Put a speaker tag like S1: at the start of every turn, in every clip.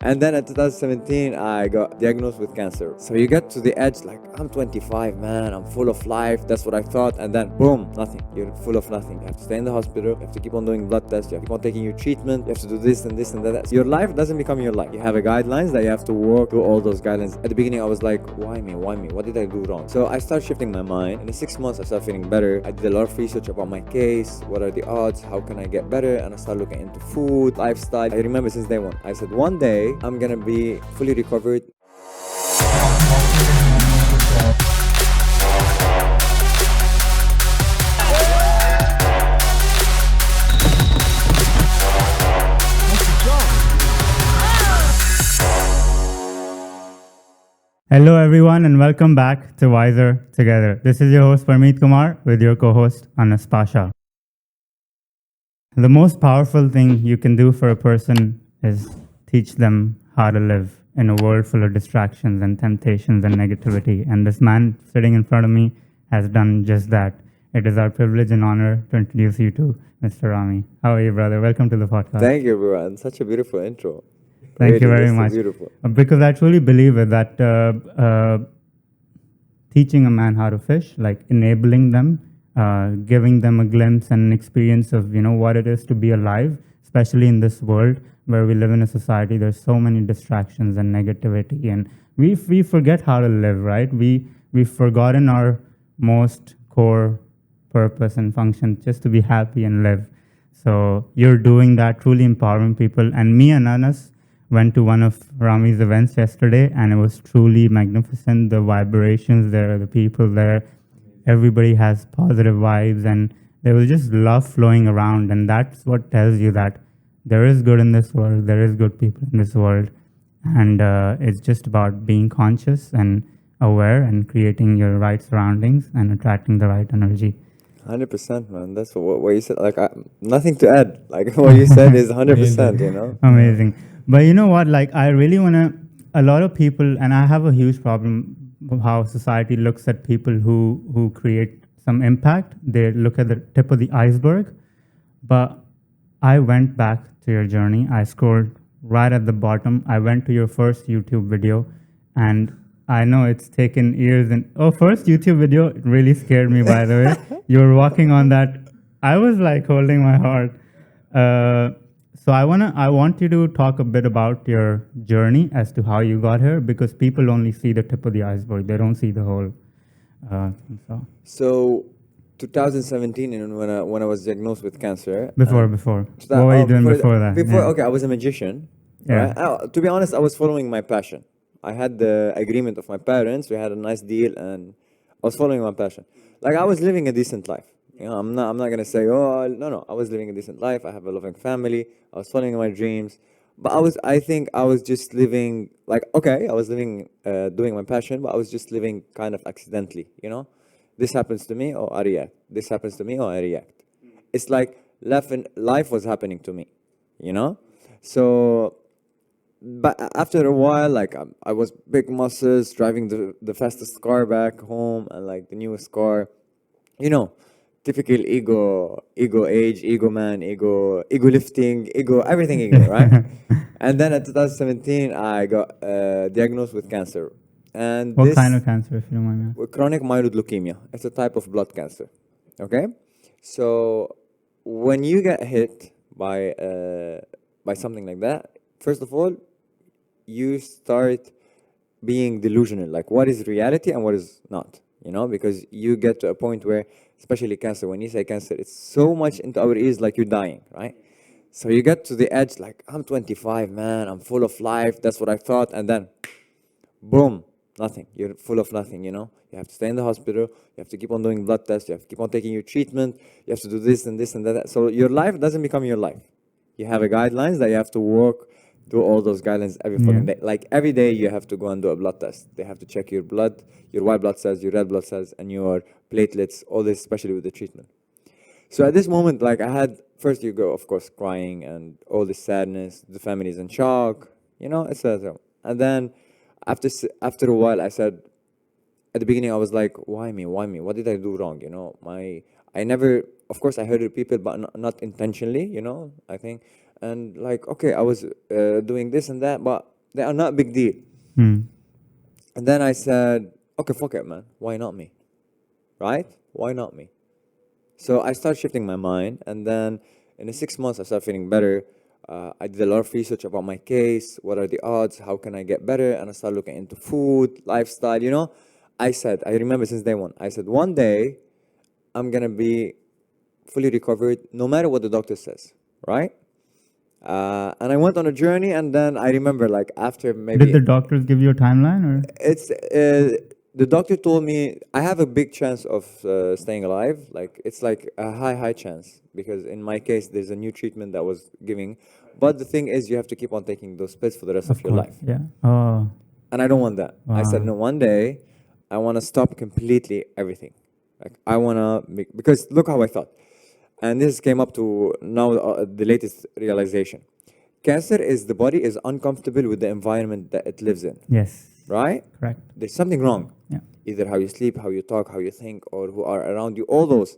S1: And then in 2017, I got diagnosed with cancer. So you get to the edge, like, I'm 25, man, I'm full of life. That's what I thought. And then, boom, nothing. You're full of nothing. You have to stay in the hospital. You have to keep on doing blood tests. You have to keep on taking your treatment. You have to do this and this and that. So your life doesn't become your life. You have a guidelines that you have to work through all those guidelines. At the beginning, I was like, why me? Why me? What did I do wrong? So I started shifting my mind. In the 6 months, I started feeling better. I did a lot of research about my case. What are the odds? How can I get better? And I started looking into food, lifestyle. I remember since day one, I said, one day, I'm gonna be fully recovered.
S2: Hello, everyone, and welcome back to Wiser Together. This is your host, Parmeet Kumar, with your co-host, Anas Pasha. The most powerful thing you can do for a person is teach them how to live in a world full of distractions and temptations and negativity. And this man sitting in front of me has done just that. It is our privilege and honor to introduce you to Mr. Ramy. How are you, brother? Welcome to the podcast.
S1: Thank you, everyone. Such a beautiful intro.
S2: Thank you
S1: Really,
S2: very
S1: this is
S2: much.
S1: beautiful.
S2: Because I truly believe it that teaching a man how to fish, like enabling them, giving them a glimpse and an experience of what it is to be alive, especially in this world where we live in a society. There's so many distractions and negativity, and we forget how to live. Right? We've forgotten our most core purpose and function, just to be happy and live. So you're doing that, truly empowering people. And me and Anas went to one of Ramy's events yesterday, and it was truly magnificent. The vibrations there, the people there, everybody has positive vibes, and there was just love flowing around. And that's what tells you that there is good in this world, there is good people in this world. And it's just about being conscious and aware and creating your right surroundings and attracting the right energy.
S1: 100%, man. That's what you said. Like, nothing to add. Like, what you said is 100%, you know?
S2: Amazing. But you know what? Like, I really want to, a lot of people, and I have a huge problem of how society looks at people who create some impact. They look at the tip of the iceberg. But I went back to your journey. I scrolled right at the bottom. I went to your first YouTube video, and I know it's taken years. And first YouTube video, it really scared me, by the way. You were walking on that. I was like holding my heart. So I want you to talk a bit about your journey as to how you got here, because people only see the tip of the iceberg. They don't see the whole.
S1: So 2017, and when I was diagnosed with cancer.
S2: Before. What were you doing before that?
S1: Okay, I was a magician.
S2: Yeah.
S1: Right? To be honest, I was following my passion. I had the agreement of my parents. We had a nice deal, and I was following my passion. Like, I was living a decent life. I'm not gonna say, no. I was living a decent life. I have a loving family. I was following my dreams, but I think I was just living like, okay, I was living, doing my passion, but I was just living kind of accidentally. This happens to me, or I react. This happens to me, or I react. It's like life was happening to me. So. But after a while, like, I was big muscles, driving the fastest car back home, and like the newest car. Typical ego age, ego man, ego lifting, ego, everything ego, right? And then in 2017, I got diagnosed with cancer. And
S2: what kind of cancer, if you don't mind me?
S1: Chronic myeloid leukemia. It's a type of blood cancer. Okay? So when you get hit by something like that, first of all, you start being delusional, like what is reality and what is not, because you get to a point where, especially cancer, when you say cancer, it's so much into our ears, like you're dying, right? So you get to the edge, like, I'm 25, man, I'm full of life, that's what I thought, and then, boom, nothing. You're full of nothing, You have to stay in the hospital, you have to keep on doing blood tests, you have to keep on taking your treatment, you have to do this and this and that. So your life doesn't become your life. You have a guidelines that you have to work, do all those guidelines every fucking day. Like, every day you have to go and do a blood test. They have to check your blood, your white blood cells, your red blood cells, and your platelets, all this, especially with the treatment. So at this moment, like, first you go, of course, crying and all this sadness, the family is in shock, etc. And then after a while, I said, at the beginning, I was like, why me? What did I do wrong? I never, of course, I hurted people, but not intentionally, I think. And like, okay, I was doing this and that, but they are not big deal.
S2: Mm.
S1: And then I said, okay, fuck it, man. Why not me? Right? Why not me? So I started shifting my mind, and then in the 6 months, I started feeling better. I did a lot of research about my case. What are the odds? How can I get better? And I started looking into food, lifestyle. You know, I remember since day one. I said, one day I'm gonna be fully recovered, no matter what the doctor says. Right? And I went on a journey, and then I remember, like after
S2: Did
S1: maybe
S2: the doctors give you a timeline, or?
S1: it's the doctor told me I have a big chance of staying alive. Like it's like a high chance, because in my case there's a new treatment that was giving, but the thing is you have to keep on taking those pills for the rest of your
S2: course,
S1: life,
S2: yeah. Oh,
S1: and I don't want that. I said
S2: wow.
S1: no. One day I want to stop completely everything. Like I want to make, because look how I thought, and this came up to now the latest realization. Cancer is the body is uncomfortable with the environment that it lives in,
S2: Yes,
S1: right?
S2: correct.
S1: There's something wrong.
S2: Yeah.
S1: Either how you sleep, how you talk, how you think, or who are around you, all those.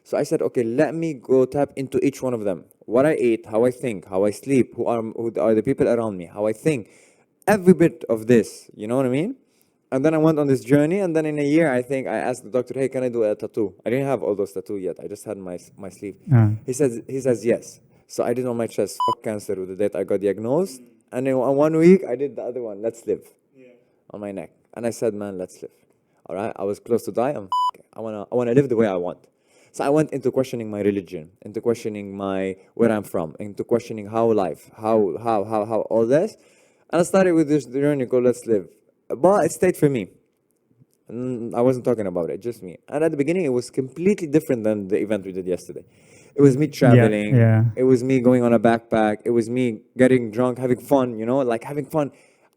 S1: So I said, okay, let me go tap into each one of them. What I eat, how I think, how I sleep, who are the people around me, how I think. Every bit of this, you know what I mean? And then I went on this journey, and then in a year, I think I asked the doctor, hey, can I do a tattoo? I didn't have all those tattoos yet. I just had my sleeve. He says yes. So I did on my chest, fuck cancer, with the date I got diagnosed. And in 1 week, I did the other one, let's live, on my neck. And I said, man, let's live. All right, I was close to die. I wanna live the way I want. So I went into questioning my religion, into questioning where I'm from, into questioning how life, how all this. And I started with this journey called Let's Live. But it stayed for me. I wasn't talking about it, just me. And at the beginning, it was completely different than the event we did yesterday. It was me traveling.
S2: Yeah.
S1: It was me going on a backpack. It was me getting drunk, having fun, like having fun.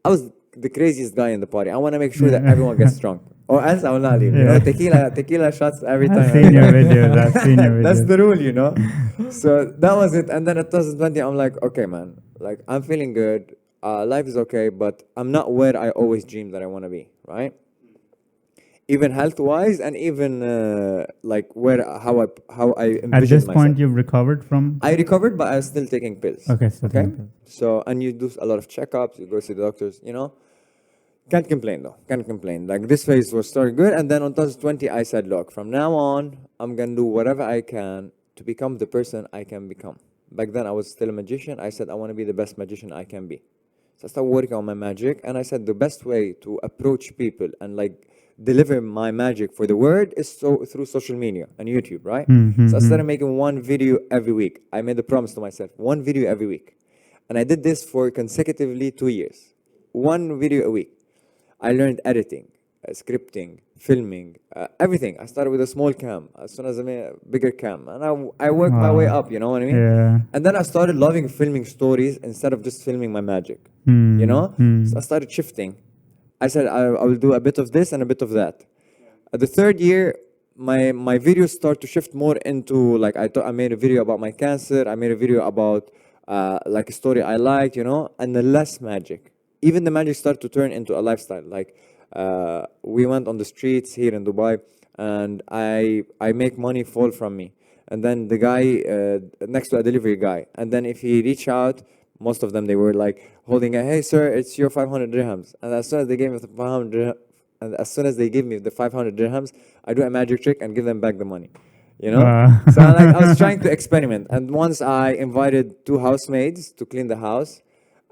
S1: I was the craziest guy in the party. I want to make sure that everyone gets drunk. Or else I will not leave.
S2: Yeah.
S1: Tequila shots every time.
S2: I've seen your videos. I've seen your videos.
S1: That's the rule. So that was it. And then in 2020, I'm like, okay, man, like I'm feeling good. Life is okay, but I'm not where I always dreamed that I want to be, right? Even health-wise, and even like how I envision
S2: At this
S1: myself.
S2: point, you've recovered from?
S1: I recovered, but I was still taking pills.
S2: Okay, so
S1: Okay.
S2: taking pills.
S1: So, and you do a lot of checkups. You go see the doctors. Can't complain though. Can't complain. Like this phase was starting good, and then on 2020, I said, look, from now on, I'm gonna do whatever I can to become the person I can become. Back then, I was still a magician. I said I want to be the best magician I can be. So I started working on my magic, and I said the best way to approach people and like deliver my magic for the world is through social media and YouTube, right? So I started making one video every week. I made a promise to myself, one video every week. And I did this for consecutively 2 years. One video a week. I learned editing, scripting, filming, everything. I started with a small cam. As soon as I made a bigger cam. And I worked my way up, you know what I mean?
S2: Yeah.
S1: And then I started loving filming stories instead of just filming my magic. So I started shifting. I said I will do a bit of this and a bit of that. At the third year, my videos start to shift more into like I made a video about my cancer. I made a video about like a story I liked, and the less magic. Even the magic started to turn into a lifestyle. Like we went on the streets here in Dubai, and I make money fall from me. And then the guy next to a delivery guy, and then if he reach out, most of them they were like holding a, hey sir, it's your 500 dirhams. And as soon as they gave me the 500 dirhams, and as soon as they give me the 500 dirhams, I do a magic trick and give them back the money. So I was trying to experiment. And once I invited 2 housemaids to clean the house,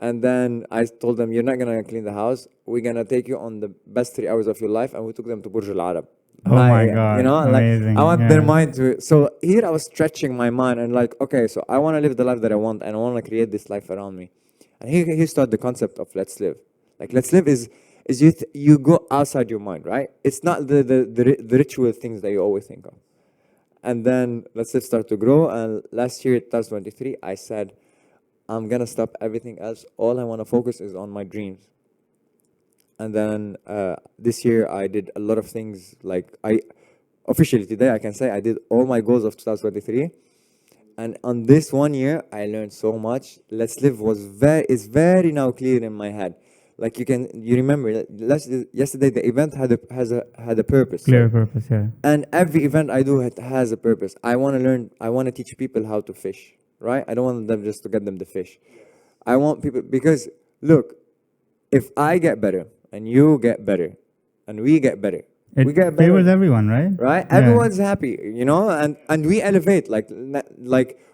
S1: and then I told them, you're not gonna clean the house. We're gonna take you on the best 3 hours of your life, and we took them to Burj Al Arab.
S2: Oh my God, amazing,
S1: I want
S2: yeah.
S1: their mind to. So here I was stretching my mind and like, okay, so I want to live the life that I want, and I want to create this life around me. And he started the concept of Let's Live. Like Let's Live is you go outside your mind, right? It's not the ritual things that you always think of. And then Let's Live started to grow. And last year, 2023, I said, I'm gonna stop everything else. All I want to focus is on my dreams. And then this year I did a lot of things. Like officially today I can say I did all my goals of 2023. And on this 1 year I learned so much. Let's Live is very now clear in my head. Like you remember yesterday the event had a purpose.
S2: Clear purpose, yeah.
S1: And every event I do has a purpose. I want to learn. I want to teach people how to fish. right? I don't want them just to get them the fish. I want people, because look, if I get better and you get better and we get better, we
S2: It
S1: get
S2: favors
S1: better,
S2: everyone, right?
S1: right?
S2: Yeah.
S1: Everyone's happy, you know, and we elevate. Like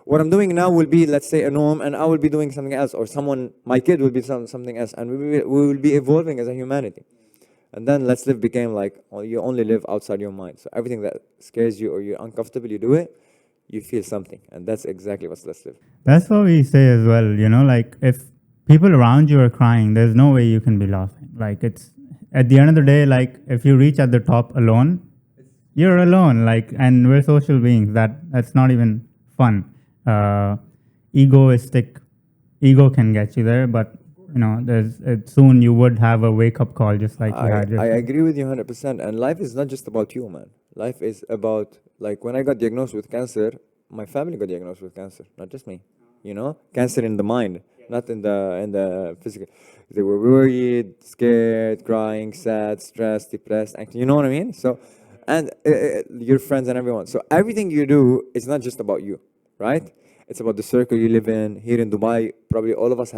S1: what I'm doing now will be, let's say, a norm, and I will be doing something else, or someone, my kid will be something else, and we will be evolving as a humanity. And then Let's Live became like, oh, you only live outside your mind. So everything that scares you or you're uncomfortable, you do it, you feel something, and that's exactly what's Let's Live.
S2: That's what we say as well, you know, like if people around you are crying, there's no way you can be laughing. Like it's, at the end of the day, like if you reach at the top alone, you're alone, like, and we're social beings. That's not even fun. Egoistic, ego can get you there, but you know, soon you would have a wake-up call just like you had.
S1: I agree with you 100%. And life is not just about you, man. Life is about, like, when I got diagnosed with cancer, my family got diagnosed with cancer, not just me. You know, cancer in the mind, not in the physical. They were worried, scared, crying, sad, stressed, depressed. You know what I mean? So, and your friends and everyone. So everything you do is not just about you, right? It's about the circle you live in. Here in Dubai, probably all of us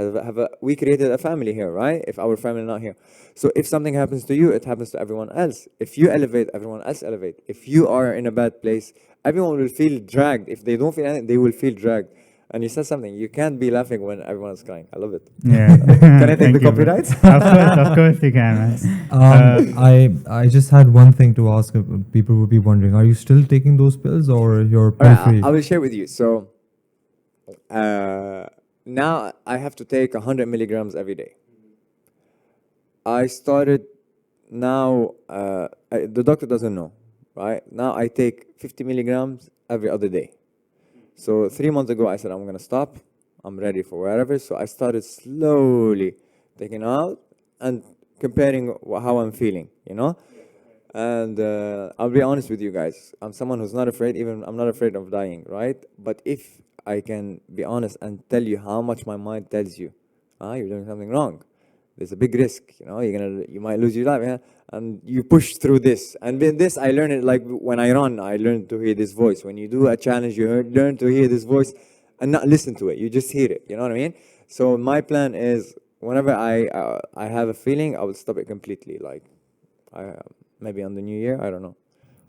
S1: we created a family here, right? If our family not here. So if something happens to you, it happens to everyone else. If you elevate, everyone else elevate. If you are in a bad place, everyone will feel dragged. If they don't feel anything, they will feel dragged. And you said something, you can't be laughing when everyone's crying. I love it.
S2: Yeah.
S1: Can I take the copyrights?
S2: Of course you can, man.
S3: I just had one thing to ask. People would be wondering, are you still taking those pills or you're pill-free?
S1: I will share with you. So now I have to take 100 milligrams every day. I started now, the doctor doesn't know, right? Now I take 50 milligrams every other day. So 3 months ago, I said, I'm going to stop. I'm ready for wherever. So I started slowly taking out and comparing how I'm feeling, you know? And I'll be honest with you guys. I'm someone who's not afraid, even I'm not afraid of dying, right? But if I can be honest and tell you how much my mind tells you, you're doing something wrong. There's a big risk, you know, you might lose your life, yeah? And you push through this. And with this, I learned it, like when I run, I learned to hear this voice. When you do a challenge, you learn to hear this voice and not listen to it. You just hear it, you know what I mean? So my plan is, whenever I have a feeling, I will stop it completely. Like, maybe on the new year, I don't know.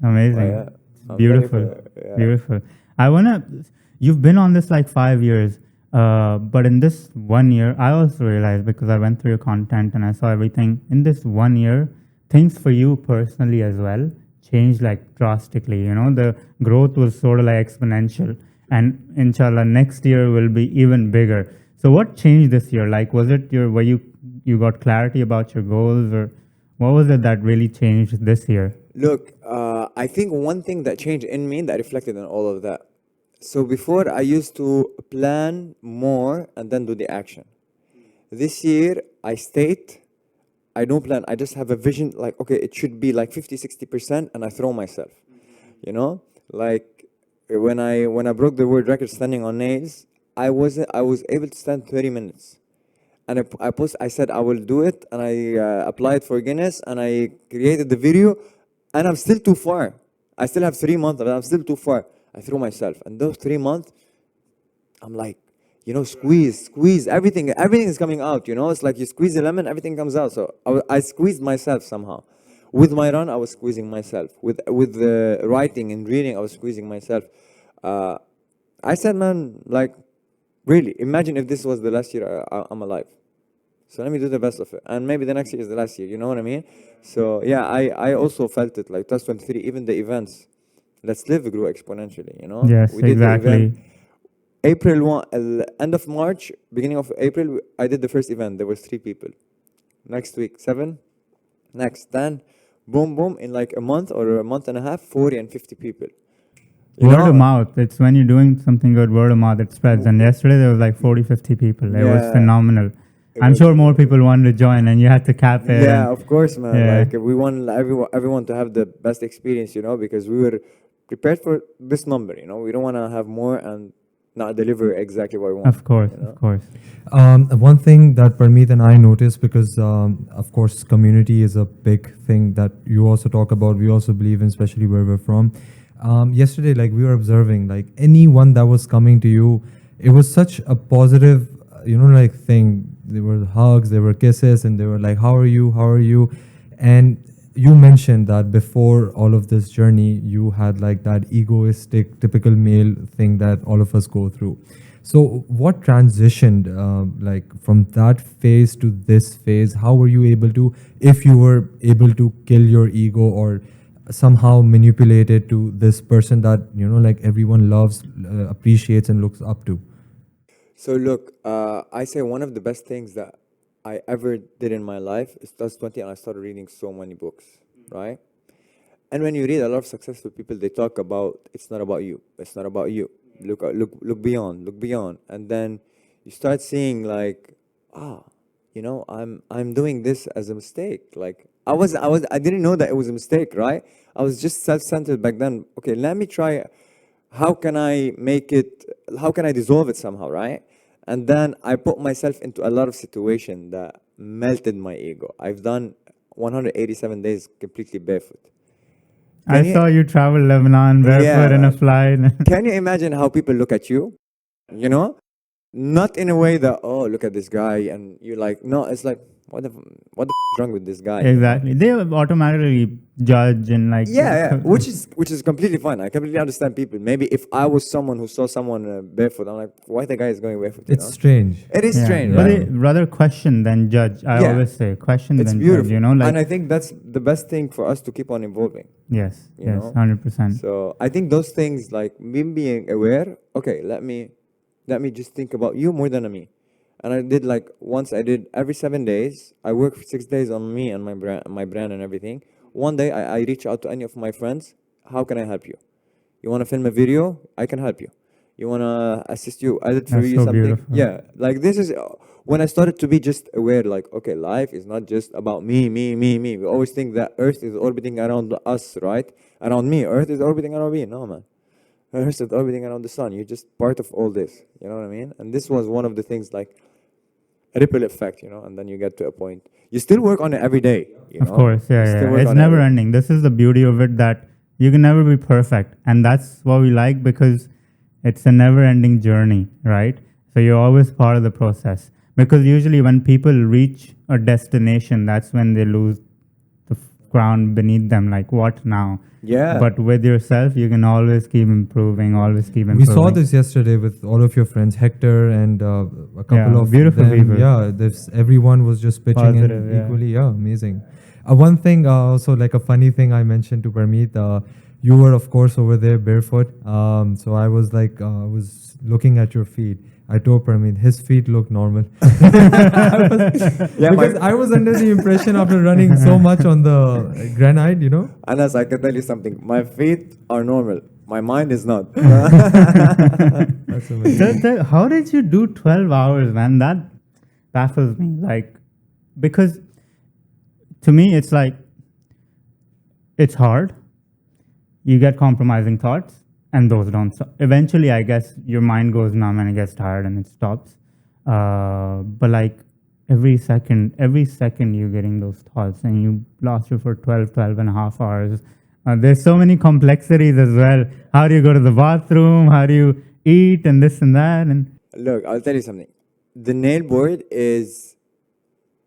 S2: Amazing.
S1: I'm
S2: Beautiful.
S1: yeah.
S2: Beautiful. You've been on this like 5 years. But in this 1 year, I also realized, because I went through your content and I saw everything, in this 1 year, things for you personally as well changed like drastically. You know, the growth was sort of like exponential, and inshallah next year will be even bigger. So what changed this year? Like, was it where you got clarity about your goals, or what was it that really changed this year?
S1: Look, I think one thing that changed in me that reflected on all of that. So before, I used to plan more and then do the action. This year, I don't plan. I just have a vision, like, okay, it should be like 50-60%, and I throw myself. You know, like when I broke the world record standing on nails, I was able to stand 30 minutes. And I said I will do it, and I applied for Guinness, and I created the video, and I'm still too far. I still have 3 months, but I'm still too far. I threw myself, and those 3 months, I'm like, you know, squeeze, everything is coming out, you know, it's like you squeeze a lemon, everything comes out. So I squeezed myself somehow. With my run, I was squeezing myself. With the writing and reading, I was squeezing myself. I said, man, like, really, imagine if this was the last year I'm alive. So let me do the best of it. And maybe the next year is the last year, you know what I mean? So yeah, I also felt it, like 2023, even the events. Let's Live grew exponentially, you know?
S2: Yes,
S1: we did
S2: exactly.
S1: The event. April 1, end of March, beginning of April, I did the first event. There was 3 people. Next week, 7. Next, 10. Boom, boom. In like a month or a month and a half, 40 and 50 people.
S2: Word of mouth. It's when you're doing something good, word of mouth, it spreads. And yesterday there was like 40, 50 people. It was phenomenal. I'm sure more people wanted to join, and you had to cap it.
S1: Yeah, of course, man.
S2: Yeah.
S1: Like, we want everyone to have the best experience, you know, because we were prepared for this number, you know. We don't want to have more and not deliver exactly what we want.
S2: Of course,
S1: you know?
S2: of course.
S3: One thing that Parmeet and I noticed, because of course community is a big thing that you also talk about, we also believe in, especially where we're from. Yesterday, like, we were observing, like, anyone that was coming to you, it was such a positive, like thing. There were hugs, there were kisses, and they were like, "How are you? How are you?" And you mentioned that before all of this journey, you had like that egoistic, typical male thing that all of us go through. So, what transitioned, like from that phase to this phase? How were you able to, if you were able to kill your ego or somehow manipulate it to this person that like everyone loves, appreciates, and looks up to?
S1: So look, I say one of the best things that I ever did in my life is 2020, and I started reading so many books, right? And when you read a lot of successful people, they talk about it's not about you. It's not about you. Look beyond. Look beyond. And then you start seeing like, ah, I'm doing this as a mistake. Like I didn't know that it was a mistake, right? I was just self-centered back then. Okay, let me try. How can I make it? How can I dissolve it somehow, right? And then I put myself into a lot of situations that melted my ego. I've done 187 days completely barefoot.
S2: I saw you travel Lebanon barefoot in a
S1: Yeah.
S2: flight.
S1: Can you imagine how people look at you? You know, not in a way that, oh, look at this guy, and you're like, no, it's like, what the is wrong with this guy?
S2: Exactly. They automatically judge and like.
S1: Yeah, which is completely fine. I completely understand people. Maybe if I was someone who saw someone barefoot, I'm like, why the guy is going barefoot?
S3: It's strange.
S1: It is
S2: Yeah.
S1: strange,
S2: But
S1: right?
S2: they rather question than judge. I
S1: Yeah.
S2: always say question
S1: It's
S2: than
S1: beautiful,
S2: judge. Like
S1: and I think that's the best thing for us to keep on evolving.
S2: yes,
S1: You
S2: yes,
S1: know?
S2: 100%.
S1: So I think those things, like me being aware. Okay, let me just think about you more than me. And I did like once. I did every 7 days. I worked for 6 days on me and my brand and everything. One day I reach out to any of my friends. How can I help you? You want to film a video? I can help you. You want to assist you? Edit for
S2: That's
S1: you
S2: so
S1: something?
S2: beautiful.
S1: Yeah, like this is when I started to be just aware. Like, okay, life is not just about me, me, me, me. We always think that Earth is orbiting around us, right? Around me. Earth is orbiting around me. No, man. Earth is orbiting around the sun. You're just part of all this. You know what I mean? And this was one of the things, like a ripple effect, and then you get to a point. You still work on it every day,
S2: Of course,
S1: You
S2: yeah,
S1: still
S2: yeah.
S1: work
S2: It's
S1: on it
S2: never
S1: every-
S2: ending. This is the beauty of it that you can never be perfect, and that's what we like because it's a never-ending journey, right? So you're always part of the process. Because usually when people reach a destination, that's when they lose the ground beneath them. Like, what now?
S1: Yeah.
S2: But with yourself, you can always keep improving. Always keep improving.
S3: We saw this yesterday with all of your friends, Hector and a couple
S2: Yeah,
S3: of
S2: beautiful
S3: them.
S2: people.
S3: Yeah, everyone was just pitching
S2: Positive,
S3: in
S2: yeah.
S3: equally. Yeah, amazing. One thing, also like a funny thing I mentioned to Parmeet, you were of course over there barefoot. So I was like, I was looking at your feet. I told Parmeet his feet look normal.
S1: Yeah,
S3: Because I was under the impression after running so much on the granite.
S1: Anas, I can tell you something. My feet are normal. My mind is not.
S3: That's amazing.
S2: How did you do 12 hours, man? That baffles me. Like, because to me, it's like, it's hard. You get compromising thoughts, and those don't stop. Eventually, I guess your mind goes numb and it gets tired and it stops. But like every second you're getting those thoughts, and you lost you for 12 and a half hours. There's so many complexities as well. How do you go to the bathroom? How do you eat and this and that? And
S1: Look, I'll tell you something. The nail board is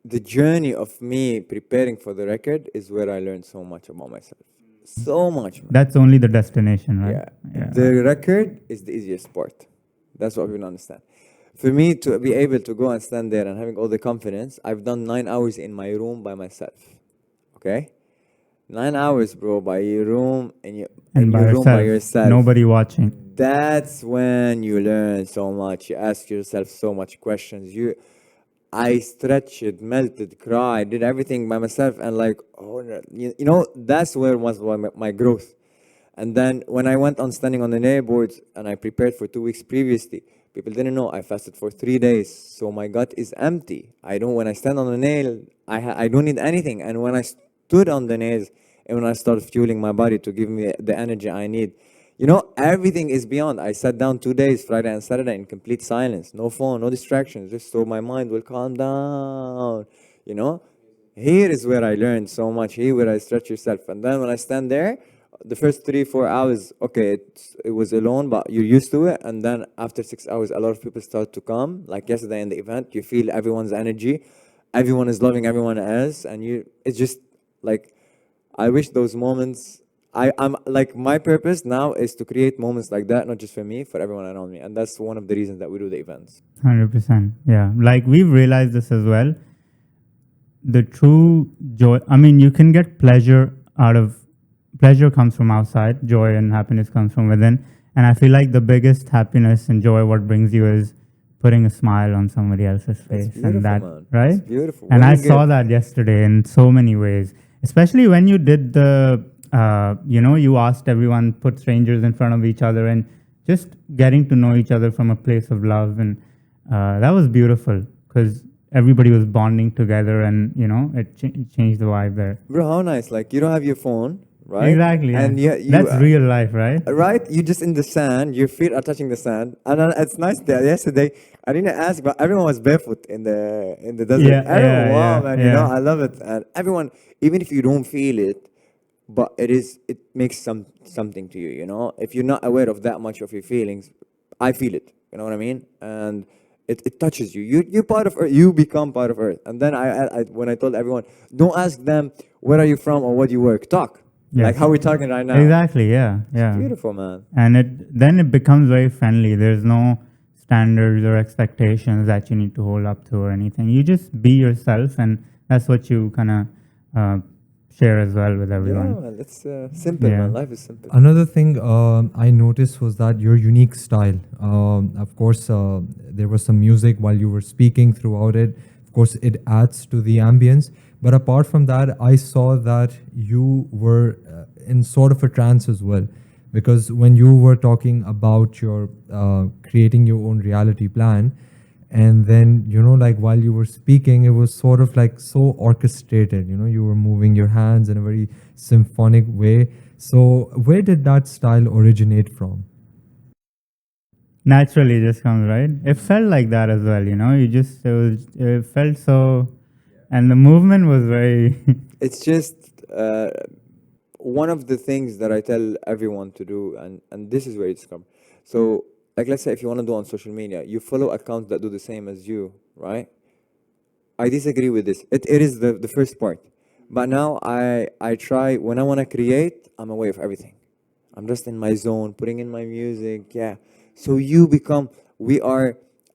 S1: the journey of me preparing for the record is where I learned so much about myself. So much, man.
S2: that's only the destination, right?
S1: Yeah. The record is the easiest part. That's what people understand. For me to be able to go and stand there and having all the confidence, I've done 9 hours in my room by myself. Okay? 9 hours, bro, by your room in your room by yourself.
S2: Nobody watching.
S1: That's when you learn so much. You ask yourself so much questions. I stretched, melted, cried, did everything by myself, and like, oh, that's where was my growth. And then when I went on standing on the nail boards and I prepared for 2 weeks previously, people didn't know I fasted for 3 days, so my gut is empty. When I stand on the nail, I don't need anything. And when I stood on the nails, and when I started fueling my body to give me the energy I need, everything is beyond. I sat down 2 days, Friday and Saturday, in complete silence. No phone, no distractions, just so my mind will calm down. Here is where I learned so much. Here where I stretch yourself. And then when I stand there, the first 3-4 hours, okay, it was alone, but you're used to it. And then after 6 hours, a lot of people start to come. Like yesterday in the event, you feel everyone's energy. Everyone is loving everyone else. And it's just like, I wish those moments, I'm like, my purpose now is to create moments like that, not just for me, for everyone around me. And that's one of the reasons that we do the events.
S2: 100%. Yeah. Like we've realized this as well. The true joy, I mean, you can get pleasure comes from outside, joy and happiness comes from within. And I feel like the biggest happiness and joy, what brings you, is putting a smile on somebody else's face. And that,
S1: man.
S2: right?
S1: It's beautiful.
S2: And
S1: What
S2: I
S1: do you
S2: saw
S1: give?
S2: that yesterday in so many ways, especially when you did the, you asked everyone, put strangers in front of each other and just getting to know each other from a place of love. And that was beautiful because everybody was bonding together and, it changed the vibe there.
S1: Bro, how nice. Like, you don't have your phone, right?
S2: Exactly.
S1: And
S2: yeah.
S1: you,
S2: That's real life, right?
S1: right? You're just in the sand. Your feet are touching the sand, and it's nice that yesterday I didn't ask, but everyone was barefoot in the desert.
S2: Yeah,
S1: Everyone,
S2: yeah,
S1: wow,
S2: yeah,
S1: man,
S2: yeah.
S1: I love it. And everyone, even if you don't feel it, but it makes something to you. If you're not aware of that much of your feelings, I feel it. You know what I mean? And it touches you. You're part of Earth. You become part of Earth. And then when I told everyone, don't ask them where are you from or what do you work. Talk.
S2: Yes.
S1: Like how we're talking right now.
S2: Exactly, yeah, yeah.
S1: Beautiful, man.
S2: And then it becomes very friendly. There's no standards or expectations that you need to hold up to or anything. You just be yourself, and that's what you kind of share as well with everyone.
S1: Yeah, man, it's simple,
S2: Yeah.
S1: man. Life is simple.
S3: Another thing I noticed was that your unique style. Of course, there was some music while you were speaking throughout it. Of course, it adds to the ambience. But apart from that, I saw that you were in sort of a trance as well. Because when you were talking about your creating your own reality plan, and then, like while you were speaking, it was sort of like so orchestrated. You were moving your hands in a very symphonic way. So where did that style originate from?
S2: Naturally, it just comes, right? It felt like that as well, it felt so, and the movement was very,
S1: It's just one of the things that I tell everyone to do, and this is where it's come. So, like, let's say if you want to do on social media, you follow accounts that do the same as you, right? I disagree with this. It is the first part. But now I try, when I want to create, I'm away of everything. I'm just in my zone, putting in my music, yeah. So I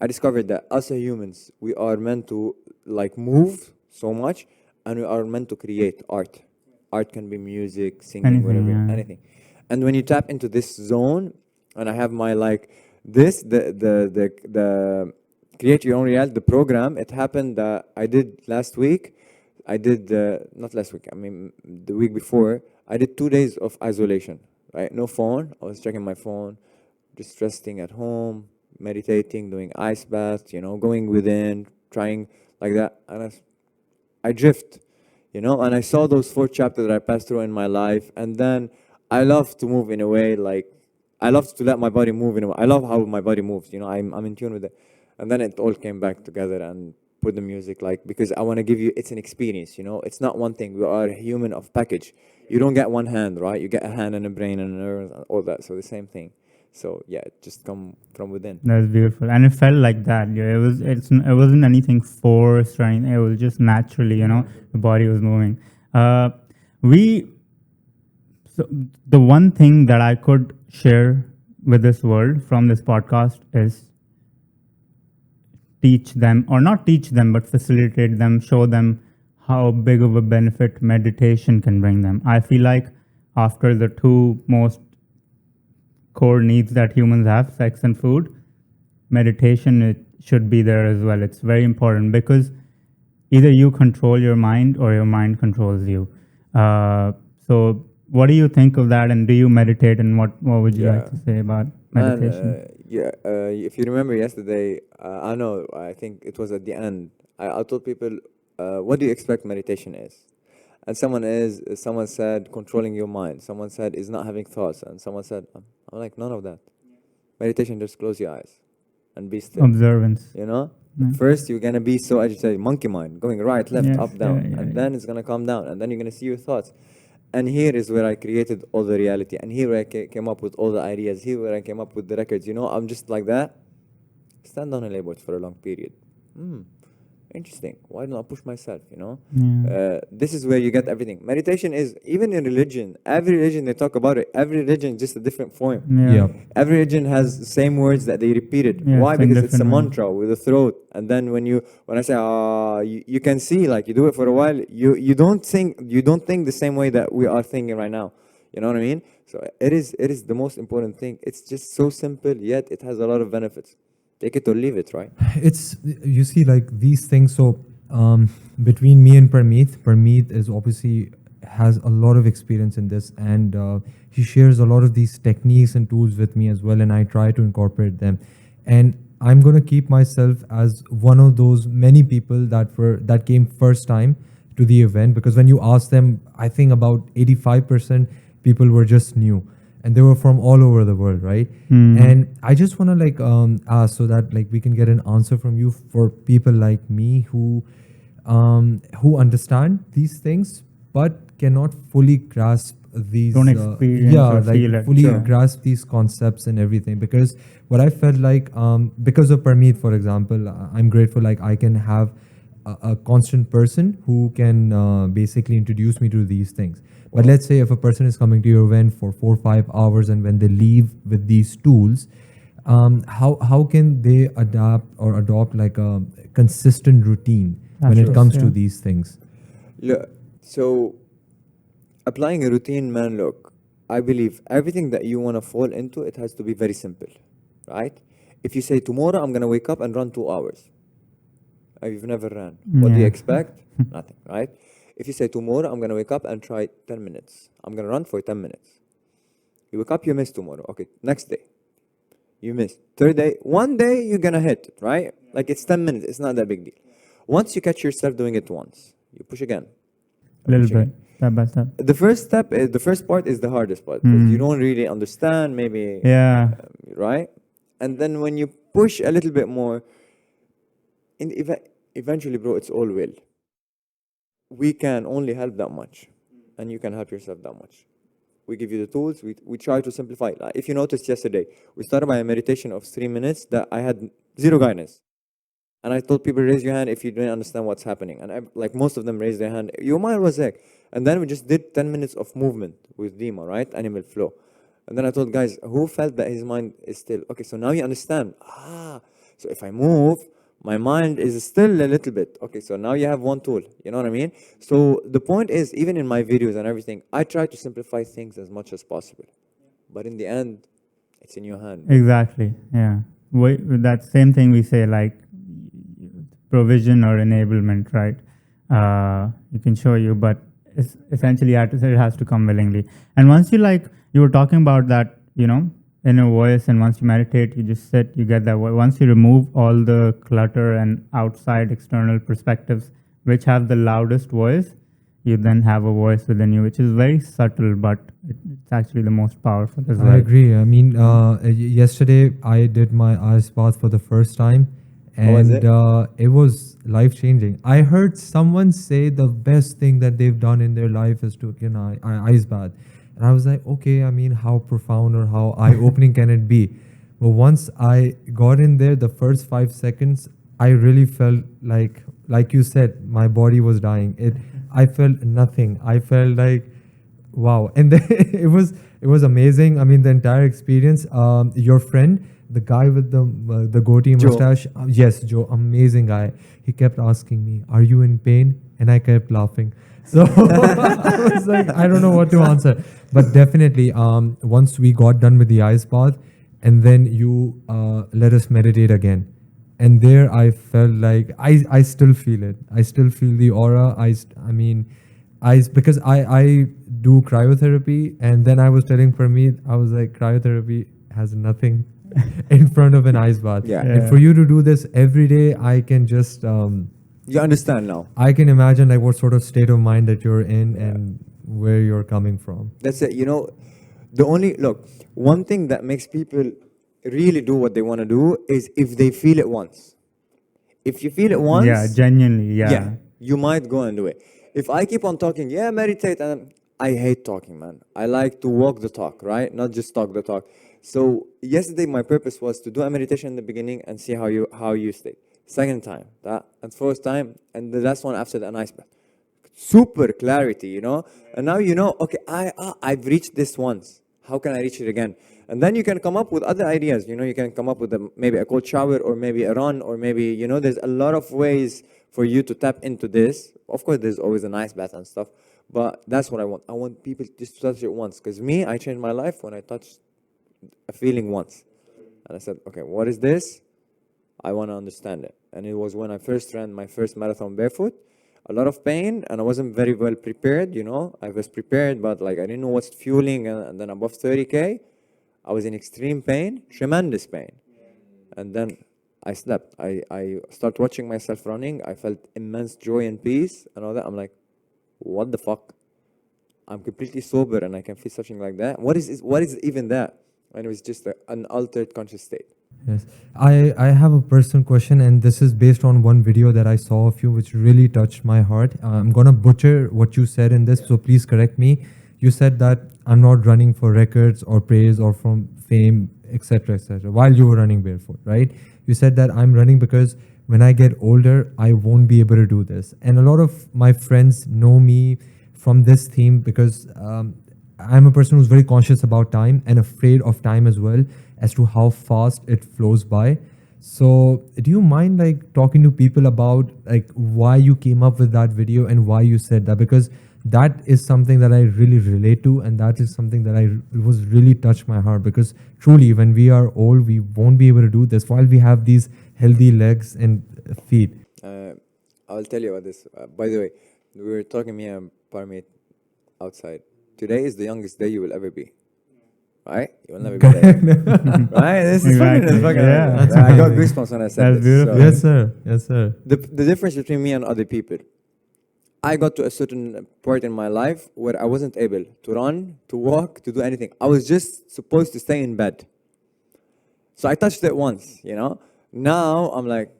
S1: discovered that us as humans, we are meant to like move so much, and we are meant to create art. Art can be music, singing,
S2: Anything,
S1: whatever,
S2: yeah.
S1: anything. And when you tap into this zone, and I have my like this, the create your own reality, the program, it happened that I did last week. I did not last week. I mean the week before. I did 2 days of isolation. Right, no phone. I was checking my phone, just resting at home, meditating, doing ice baths. Going within, trying like that, and I drift. And I saw those 4 chapters that I passed through in my life, and then I love to move in a way like I love to let my body move in a way. I love how my body moves. I'm in tune with it, and then it all came back together and put the music like because I want to give you it's an experience. It's not one thing. We are human of package. You don't get one hand, right? You get a hand and a brain and a nerve and all that. So the same thing. So yeah, it just come from within.
S2: that was beautiful. And it felt like that. Yeah, it wasn't anything forced or anything. It was just naturally, the body was moving. So the one thing that I could share with this world from this podcast is teach them, or not teach them, but facilitate them, show them how big of a benefit meditation can bring them. I feel like after the two most core needs that humans have, sex and food, meditation, it should be there as well. It's very important because either you control your mind or your mind controls you. So what do you think of that, and do you meditate, and what would you like to say about meditation?
S1: If you remember yesterday, I think it was at the end, I told people, what do you expect meditation is? And someone said controlling your mind. Someone said is not having thoughts. And someone said, I'm like, none of that. Meditation, just close your eyes and be still.
S2: Observance.
S1: First you're gonna be so agitated, monkey mind, going right, left,
S2: Yes,
S1: up, down,
S2: yeah,
S1: and
S2: yeah.
S1: then it's gonna calm down, and then you're gonna see your thoughts. And here is where I created all the reality. And here I came up with all the ideas. Here where I came up with the records. You know, I'm just like that. Stand on a label for a long period. Interesting. Why don't I push myself, you know? This is where you get everything. Meditation is, even in religion, every religion they talk about it. Every religion is just a different form.
S3: Yeah.
S1: Every religion has the same words that they repeated.
S2: Yeah,
S1: Why?
S2: it's in
S1: Because it's a
S2: different ways.
S1: mantra with a throat. And then when I say you can see, like, you do it for a while, you don't think the same way that we are thinking right now. You know what I mean? So it is the most important thing. It's just so simple, yet it has a lot of benefits. Take it or leave it, right?
S3: It's, you see, like these things. So between me and Parmeet is obviously has a lot of experience in this, and he shares a lot of these techniques and tools with me as well, and I try to incorporate them. And I'm going to keep myself as one of those many people that came first time to the event, because when you ask them, I think about 85% people were just new, and they were from all over the world, right? And I just want to like ask, so that like we can get an answer from you, for people like me who understand these things but cannot fully grasp these
S2: Don't experience or feel it.
S3: fully
S2: Sure.
S3: grasp these concepts and everything. Because what I felt like, because of Parmeet, for example, I'm grateful like I can have a constant person who can basically introduce me to these things. But let's say if a person is coming to your event for 4 or 5 hours, and when they leave with these tools, how can they adapt or adopt like a consistent routine when it
S2: Absolutely,
S3: comes to
S2: yeah.
S3: these things?
S1: Look, so applying a routine, man, look, I believe everything that you want to fall into, it has to be very simple, right? If you say tomorrow I'm going to wake up and run 2 hours, you've never ran. What do you
S2: Yeah.
S1: expect? Nothing, right? If you say tomorrow I'm going to wake up and try 10 minutes, I'm going to run for 10 minutes. You wake up, you miss tomorrow. Okay, next day, you miss. Third day, one day you're going to hit it, right? Like it's 10 minutes, it's not that big deal. Once you catch yourself doing it once, you push again.
S2: A little
S1: push again.
S2: bit, step by step.
S1: The first part is the hardest part, because you don't really understand, maybe,
S2: Yeah.
S1: right? And then when you push a little bit more, eventually, bro, it's all will. We can only help that much, and you can help yourself that much. We give you the tools. We try to simplify. Like if you noticed yesterday, we started by a meditation of 3 minutes that I had zero guidance. And I told people, raise your hand if you didn't understand what's happening. And like most of them raised their hand. Your mind was there. And then we just did 10 minutes of movement with Dima, right? Animal flow. And then I told guys, who felt that his mind is still? Okay, so now you understand. So if I move, my mind is still a little bit. Okay, so now you have one tool. You know what I mean? So the point is, even in my videos and everything, I try to simplify things as much as possible. But in the end, it's in your hand.
S2: Exactly. Yeah. With that same thing we say, like provision or enablement, right? You can show you, but essentially it has to come willingly. And once you were talking about that, inner voice, and once you meditate, you just sit, you get that voice. Once you remove all the clutter and outside external perspectives, which have the loudest voice, you then have a voice within you, which is very subtle, but it's actually the most powerful as well.
S3: I agree. I mean, yesterday I did my ice bath for the first time,
S1: was
S3: and it was life changing. I heard someone say the best thing that they've done in their life is to ice bath, and I was like, okay. I mean, how profound or how eye opening can it be? But once I got in there, the first 5 seconds, I really felt like you said, my body was dying. I felt nothing. I felt like, wow. And then it was amazing. I mean, the entire experience. Your friend, the guy with the goatee
S1: Joe.
S3: mustache, yes, Joe, amazing guy. He kept asking me, "Are you in pain?" And I kept laughing. So I was like, I don't know what to answer. But definitely, once we got done with the ice bath, and then you let us meditate again. And there I felt like I still feel it. I still feel the aura. Because I do cryotherapy, and then I was telling Parmeet, I was like, cryotherapy has nothing in front of an ice bath.
S1: Yeah.
S3: And for you to do this every day, I can just
S1: You understand now.
S3: I can imagine like what sort of state of mind that you're in and where you're coming from.
S1: That's it. One thing that makes people really do what they want to do is if they feel it once. If you feel it once,
S2: Yeah, genuinely, yeah.
S1: you might go and do it. If I keep on talking, meditate, and I hate talking, man. I like to walk the talk, right? Not just talk the talk. So yesterday, my purpose was to do a meditation in the beginning and see how you stay. Second time, that, and fourth time, and the last one after the nice bath. Super clarity, you know. And now you know, okay, I've reached this once. How can I reach it again? And then you can come up with other ideas. You know, you can come up with maybe a cold shower, or maybe a run, or maybe, you know, there's a lot of ways for you to tap into this. Of course, there's always a nice bath and stuff, but that's what I want. I want people just to touch it once. Because me, I changed my life when I touched a feeling once. And I said, okay, what is this? I want to understand it. And it was when I first ran my first marathon barefoot. A lot of pain, and I wasn't very well prepared, you know. I was prepared, but like I didn't know what's fueling. And then above 30K, I was in extreme pain, tremendous pain. And then I slept. I started watching myself running. I felt immense joy and peace and all that. I'm like, what the fuck? I'm completely sober and I can feel something like that. What is even that? And it was just an altered conscious state.
S3: Yes, I have a personal question, and this is based on one video that I saw of you, which really touched my heart. I'm gonna butcher what you said in this, so please correct me. You said that I'm not running for records or praise or from fame, etc., etc. While you were running barefoot, right? You said that I'm running because when I get older, I won't be able to do this. And a lot of my friends know me from this theme because I'm a person who's very conscious about time and afraid of time as well, as to how fast it flows by. So do you mind like talking to people about like why you came up with that video and why you said that? Because that is something that I really relate to, and that is something that was really touched my heart, because truly when we are old, we won't be able to do this while we have these healthy legs and feet.
S1: I'll tell you about this. By the way, we were talking, me and Parmeet, outside. Today is the youngest day you will ever be. Right? You will never be there. Right? This is
S2: Exactly.
S1: fucking
S2: Yeah.
S1: I got goosebumps when I said
S2: That's
S1: this.
S2: beautiful.
S1: So
S3: Yes, sir. Yes, sir.
S1: the difference between me and other people, I got to a certain point in my life where I wasn't able to run, to walk, to do anything. I was just supposed to stay in bed. So I touched it once, you know. Now I'm like,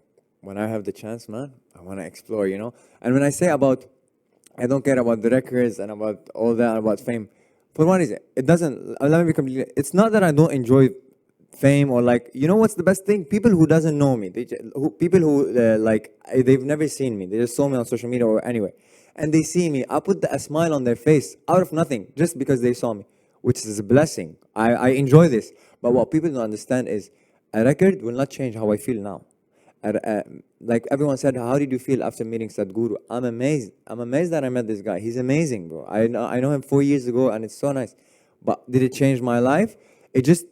S1: when I have the chance, man, I want to explore, you know. And when I say about, I don't care about the records and about all that, about fame. For one reason, it doesn't, let me be completely, it's not that I don't enjoy fame or like, you know what's the best thing? People who doesn't know me, people who they've never seen me, they just saw me on social media or anyway, and they see me, I put a smile on their face out of nothing just because they saw me, which is a blessing. I enjoy this. But what people don't understand is a record will not change how I feel now. Like everyone said, how did you feel after meeting Sadhguru? I'm amazed. I'm amazed that I met this guy. He's amazing, bro. I know him 4 years ago, and it's so nice. But did it change my life? It just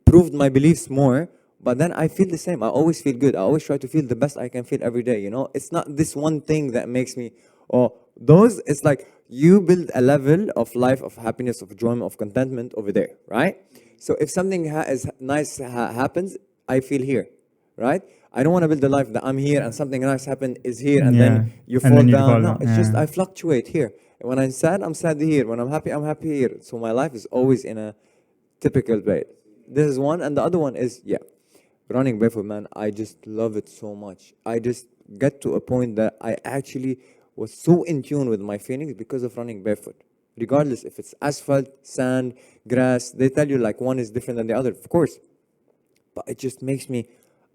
S1: proved my beliefs more. But then I feel the same. I always feel good. I always try to feel the best I can feel every day. You know, it's not this one thing that makes me. It's like you build a level of life, of happiness, of enjoyment, of contentment over there, right? So if something happens, I feel here, right? I don't want to build a life that I'm here and something nice is here, and then you fall down. No, it's just I fluctuate here. When I'm sad here. When I'm happy here. So my life is always in a typical way. This is one, and the other one is running barefoot, man. I just love it so much. I just get to a point that I actually was so in tune with my feelings because of running barefoot. Regardless if it's asphalt, sand, grass, they tell you like one is different than the other, of course. But it just makes me,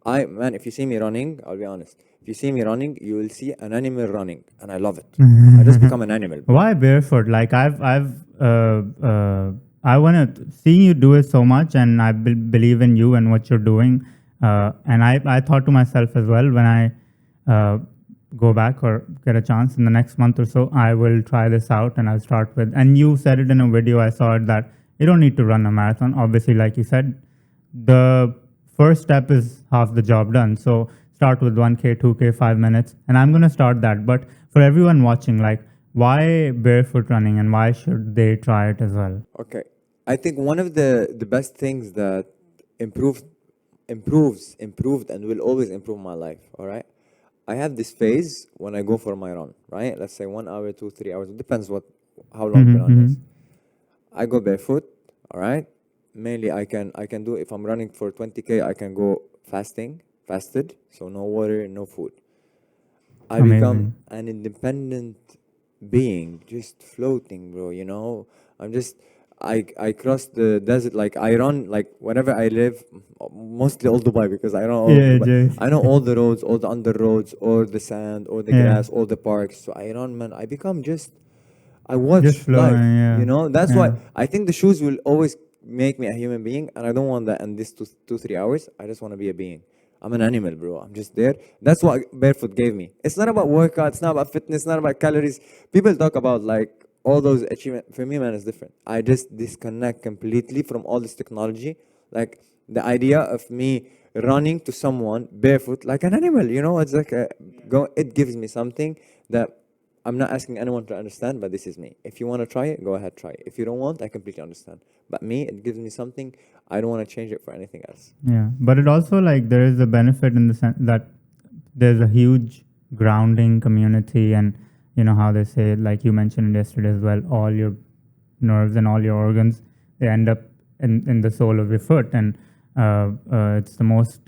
S1: if you see me running, I'll be honest. If you see me running, you will see an animal running, and I love it. I just become an animal.
S2: Why barefoot? Like I want to see you do it so much, and I believe in you and what you're doing. And I thought to myself as well, when I go back or get a chance in the next month or so, I will try this out, and I'll start with. And you said it in a video. I saw it that you don't need to run a marathon. Obviously, like you said, the first step is half the job done. So start with 1K, 2K, 5 minutes. And I'm going to start that. But for everyone watching, like, why barefoot running and why should they try it as well?
S1: Okay. I think one of the best things that improved and will always improve my life, all right? I have this phase when I go for my run, right? Let's say 1 hour, 2, 3 hours. It depends how long the run is. I go barefoot, all right? Mainly I can do, if I'm running for 20K, I can go fasted, so no water, no food. I become an independent being, just floating, bro. You know, I'm just. I cross the desert, like I run, like wherever I live, mostly all Dubai, because I run all
S2: Yeah,
S1: Dubai.
S2: Jay.
S1: I know all the roads, all the under roads, or the sand, or the
S2: Yeah.
S1: grass, all the parks. So I run, man. I become just. I watch
S2: Just flowing,
S1: life.
S2: yeah.
S1: You know, that's
S2: Yeah.
S1: why I think the shoes will always make me a human being, and I don't want that in this 3 hours. I just want to be a being. I'm an animal, bro. I'm just there. That's what barefoot gave me. It's not about workout. It's not about fitness. It's not about calories. People talk about like all those achievements. For me, man, it's different. I just disconnect completely from all this technology. Like the idea of me running to someone barefoot like an animal. You know, it's like it gives me something that I'm not asking anyone to understand, but this is me. If you want to try it, go ahead, try it. If you don't want, I completely understand. But me, it gives me something. I don't want to change it for anything else.
S2: Yeah, but it also like there is a benefit in the sense that there's a huge grounding community, and you know how they say, like you mentioned yesterday as well, all your nerves and all your organs, they end up in the sole of your foot, and it's the most.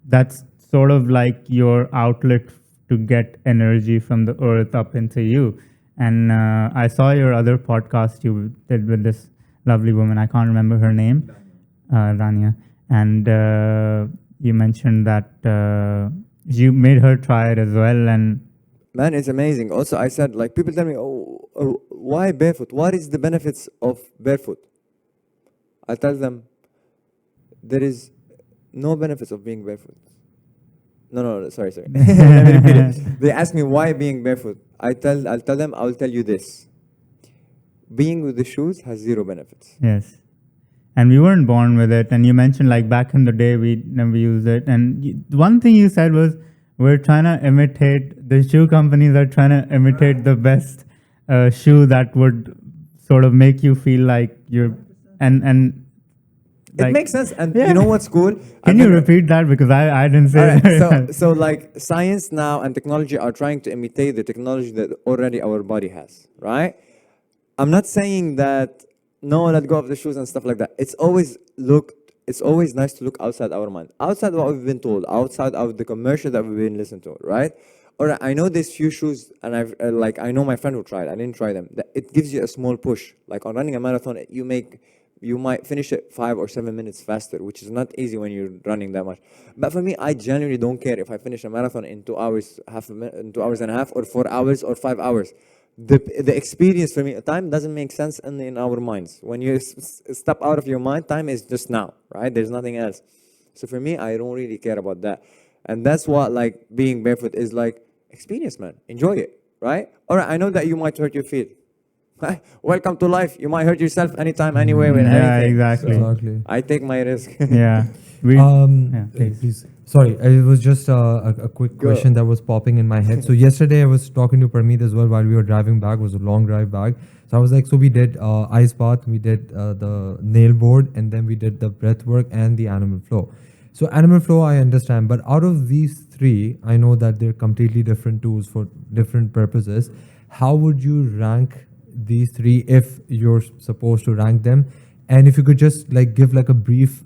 S2: That's sort of like your outlet to get energy from the earth up into you. And I saw your other podcast you did with this lovely woman. I can't remember her name, Rania. And you mentioned that you made her try it as well. And
S1: Man, it's amazing. Also, I said, like, people tell me, why barefoot? What is the benefits of barefoot? I tell them, there is no benefits of being barefoot. No, sorry. Let me repeat it. They ask me why being barefoot. I'll tell them, I'll tell you this. Being with the shoes has zero benefits.
S2: yes. And we weren't born with it. And you mentioned like back in the day, we never used it. And one thing you said was, we're trying to imitate, the shoe companies are trying to imitate the best shoe that would sort of make you feel like you're, and
S1: It
S2: like,
S1: makes sense. And
S2: yeah.
S1: you know what's cool?
S2: Can you repeat that? Because I didn't say
S1: All
S2: it.
S1: right, so like science now and technology are trying to imitate the technology that already our body has, right? I'm not saying that no, let go of the shoes and stuff like that. It's always nice to look outside our mind, outside what we've been told, outside of the commercial that we've been listening to, right? Or I know these few shoes, and I've I know my friend who tried. I didn't try them. It gives you a small push. Like on running a marathon, you might finish it 5 or 7 minutes faster, which is not easy when you're running that much. But for me, I genuinely don't care if I finish a marathon in 2 hours, in 2 hours and a half, or 4 hours, or 5 hours. The experience for me, time doesn't make sense in our minds. When you step out of your mind, time is just now, right? There's nothing else. So for me, I don't really care about that. And that's what like being barefoot is like. Experience, man. Enjoy it, right? All right, I know that you might hurt your feet. Welcome to life. You might hurt yourself anytime, anywhere, with
S2: Yeah,
S1: anything.
S2: exactly.
S1: So
S3: Exactly.
S1: I take my risk.
S2: Yeah. Yeah, please.
S3: Please. Sorry, it was just a quick question that was popping in my head. So yesterday I was talking to Parmeet as well while we were driving back. It was a long drive back. So I was like, so we did ice bath, we did the nail board, and then we did the breath work and the animal flow. So animal flow, I understand, but out of these three, I know that they're completely different tools for different purposes. How would you rank these three if you're supposed to rank them? And if you could just like give like a brief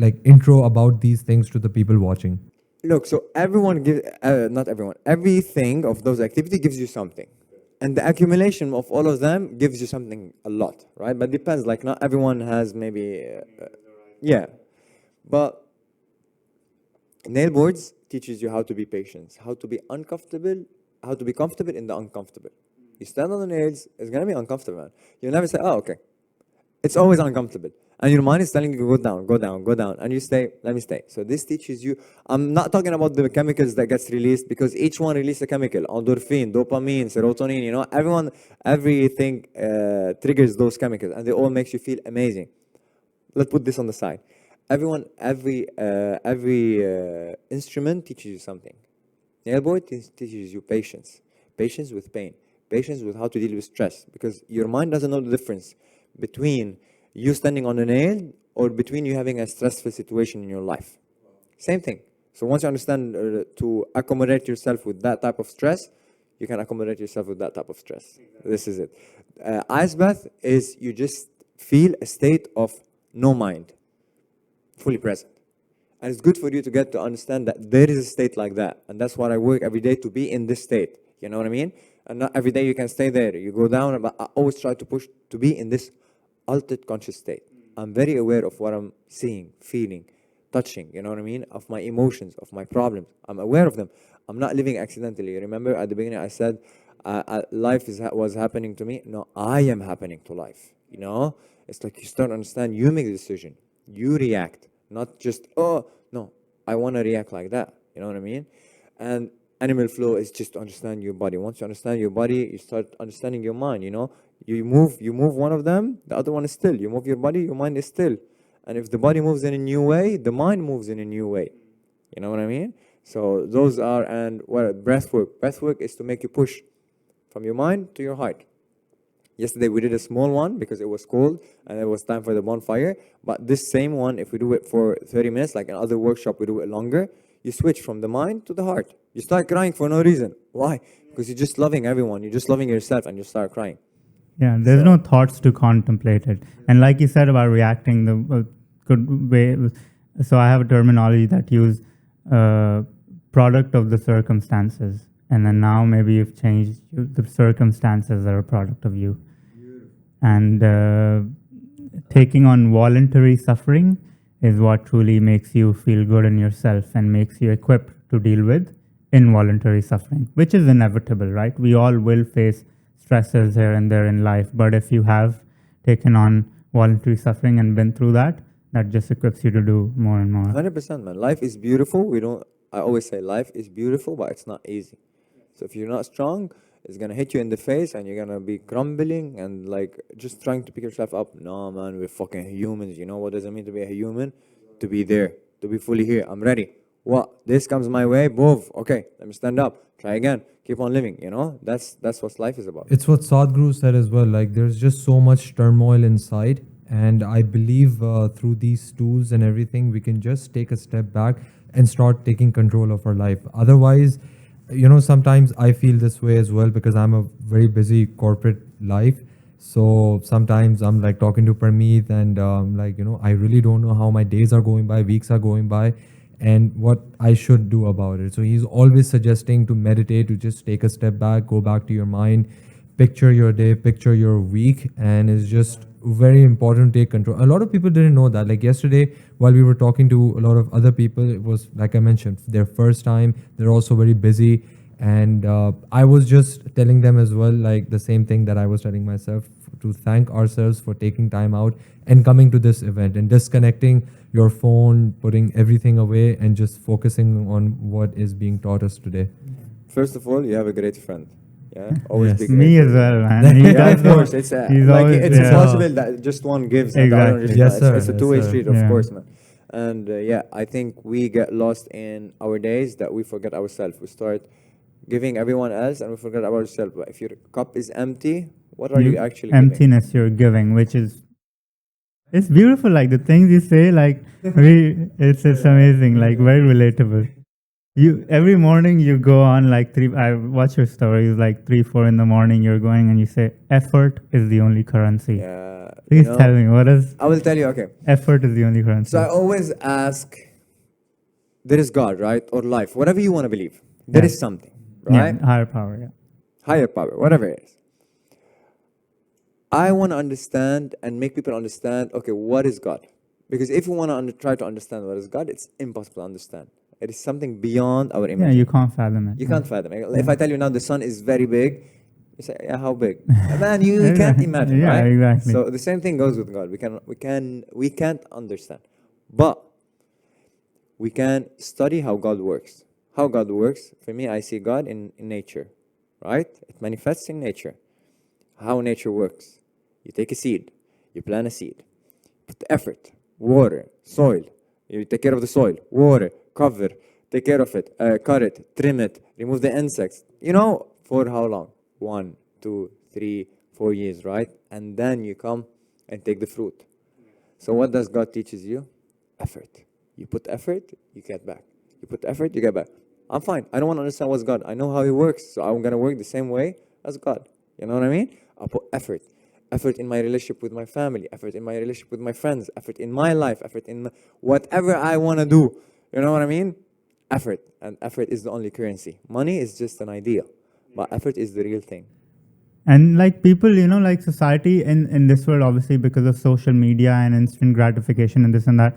S3: like intro about these things to the people watching.
S1: Look, so not everyone, everything of those activity gives you something. And the accumulation of all of them gives you something a lot, right? But depends, like not everyone has maybe, yeah. But nail boards teaches you how to be patient, how to be uncomfortable, how to be comfortable in the uncomfortable. You stand on the nails, it's gonna be uncomfortable, man. You'll never say, oh, okay. It's always uncomfortable. And your mind is telling you, go down, go down, go down. And you stay, let me stay. So this teaches you, I'm not talking about the chemicals that gets released, because each one releases a chemical, endorphin, dopamine, serotonin, you know, everything triggers those chemicals, and they all makes you feel amazing. Let's put this on the side. Every instrument teaches you something. Nail board teaches you patience. Patience with pain. Patience with how to deal with stress. Because your mind doesn't know the difference between you standing on a nail or between you having a stressful situation in your life. Same thing. So once you understand to accommodate yourself with that type of stress, you can accommodate yourself with that type of stress. Exactly. This is it. Ice bath is you just feel a state of no mind, fully present. And it's good for you to get to understand that there is a state like that. And that's what I work every day to be in this state. You know what I mean? And not every day you can stay there. You go down, but I always try to push to be in this altered conscious state. I'm very aware of what I'm seeing, feeling, touching, you know what I mean? Of my emotions, of my problems. I'm aware of them. I'm not living accidentally. You remember at the beginning I said, life was happening to me. No, I am happening to life. You know, it's like you start to understand. You make the decision. You react, not just no. I want to react like that. You know what I mean? And animal flow is just to understand your body. Once you understand your body, you start understanding your mind. You know, you move one of them, the other one is still. You move your body, your mind is still. And if the body moves in a new way, the mind moves in a new way. You know what I mean? So those are, and what breath work. Breath work is to make you push from your mind to your heart. Yesterday we did a small one because it was cold and it was time for the bonfire. But this same one, if we do it for 30 minutes, like another workshop, we do it longer. You switch from the mind to the heart. You start crying for no reason. Why? Because you're just loving everyone. You're just loving yourself and you start crying.
S2: Yeah, there's no thoughts to contemplate it. And like you said about reacting, the good way. So I have a terminology that use product of the circumstances. And then now maybe you've changed the circumstances are a product of you. And taking on voluntary suffering is what truly makes you feel good in yourself and makes you equipped to deal with involuntary suffering, which is inevitable, right? We all will face stresses here and there in life, but if you have taken on voluntary suffering and been through that, that just equips you to do more and more.
S1: 100%, man. Life is beautiful. I always say life is beautiful, but it's not easy. So if you're not strong, it's going to hit you in the face and you're going to be crumbling and like just trying to pick yourself up. No, man, we're fucking humans. You know what does it mean to be a human? To be there, to be fully here. I'm ready. What? This comes my way, move. Okay, let me stand up. Try again. Keep on living, you know? That's what life is about.
S3: It's what Sadhguru said as well. Like there's just so much turmoil inside. And I believe through these tools and everything, we can just take a step back and start taking control of our life. Otherwise, you know, sometimes I feel this way as well because I'm a very busy corporate life. So sometimes I'm like talking to Parmeet and like, you know, I really don't know how my days are going by, weeks are going by, and what I should do about it. So he's always suggesting to meditate, to just take a step back, go back to your mind, picture your day, picture your week, and it's just very important to take control. A lot of people didn't know that. Like yesterday, while we were talking to a lot of other people, it was, like I mentioned, their first time. They're also very busy. And I was just telling them as well, like the same thing that I was telling myself, to thank ourselves for taking time out and coming to this event and disconnecting your phone, putting everything away and just focusing on what is being taught us today.
S1: First of all, you have a great friend. Yeah, always
S3: Yes.
S1: be grateful.
S2: Me as well, man. He
S1: Yeah,
S2: does
S1: of course.
S2: not-
S1: It's
S2: he's
S1: like
S2: always-
S1: it's
S2: yeah.
S1: impossible that just one gives and the other one
S2: Exactly.
S1: just
S3: Yes,
S1: does.
S3: sir.
S1: It's a
S3: Yes,
S1: two-way
S3: sir.
S1: street, of
S2: Yeah.
S1: course, man. And yeah, I think we get lost in our days that we forget ourselves. We start giving everyone else and we forget about ourselves. But if your cup is empty, what are you actually giving?
S2: emptiness you're giving, which is it's beautiful. Like the things you say, like it's amazing. Like very relatable. You every morning you go on like I watch your stories like 3-4 in the morning. You're going and you say effort is the only currency.
S1: Yeah,
S2: Please tell me what is
S1: I will tell you. Okay.
S2: effort is the only currency.
S1: So I always ask, there is God, right? Or life, whatever you want to believe. There
S2: Yeah.
S1: is something, right?
S2: Yeah, higher power. Yeah.
S1: Higher power, whatever it is. I want to understand and make people understand, okay, what is God? Because if you want to try to understand what is God, it's impossible to understand. It is something beyond our
S2: Yeah,
S1: imagination.
S2: you can't fathom it.
S1: You can't fathom it. If I tell you now the sun is very big, you say, yeah, how big? Man, you can't imagine,
S2: Yeah,
S1: right?
S2: exactly.
S1: So the same thing goes with God. We can't understand. But we can study how God works. How God works, for me, I see God in nature, right? It manifests in nature. How nature works. You take a seed, you plant a seed, put effort, water, soil. You take care of the soil, water, cover, take care of it, cut it, trim it, remove the insects. You know, for how long? 1, 2, 3, 4 years, right? And then you come and take the fruit. So what does God teaches you? Effort. You put effort, you get back. You put effort, you get back. I'm fine. I don't want to understand what's God. I know how He works, so I'm going to work the same way as God. You know what I mean? I'll put effort. Effort in my relationship with my family, effort in my relationship with my friends, effort in my life, effort in whatever I want to do. You know what I mean? Effort. And effort is the only currency. Money is just an idea. but effort is the real thing.
S2: And like people, like society in this world, obviously because of social media and instant gratification and this and that,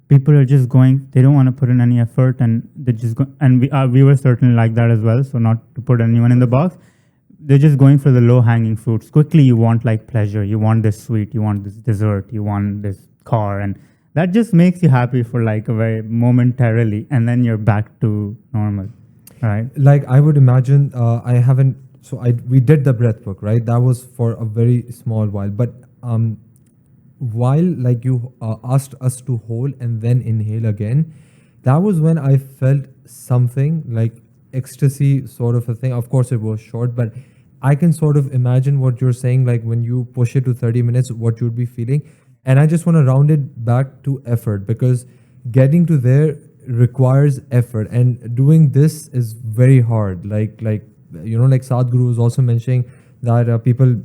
S2: people are just going, they don't want to put in any effort, and they just go, and we were certainly like that as well. So not to put anyone in the box, they're just going for the low hanging fruits. Quickly, you want like pleasure, you want this sweet, you want this dessert, you want this car, and that just makes you happy for like a very momentarily, and then you're back to normal, right?
S3: Like I would imagine, we did the breath work, right? That was for a very small while, but while like you asked us to hold and then inhale again, that was when I felt something like ecstasy sort of a thing. Of course it was short, but I can sort of imagine what you're saying, like when you push it to 30 minutes, what you'd be feeling. And I just want to round it back to effort, because getting to there requires effort, and doing this is very hard. Like Sadhguru was also mentioning that people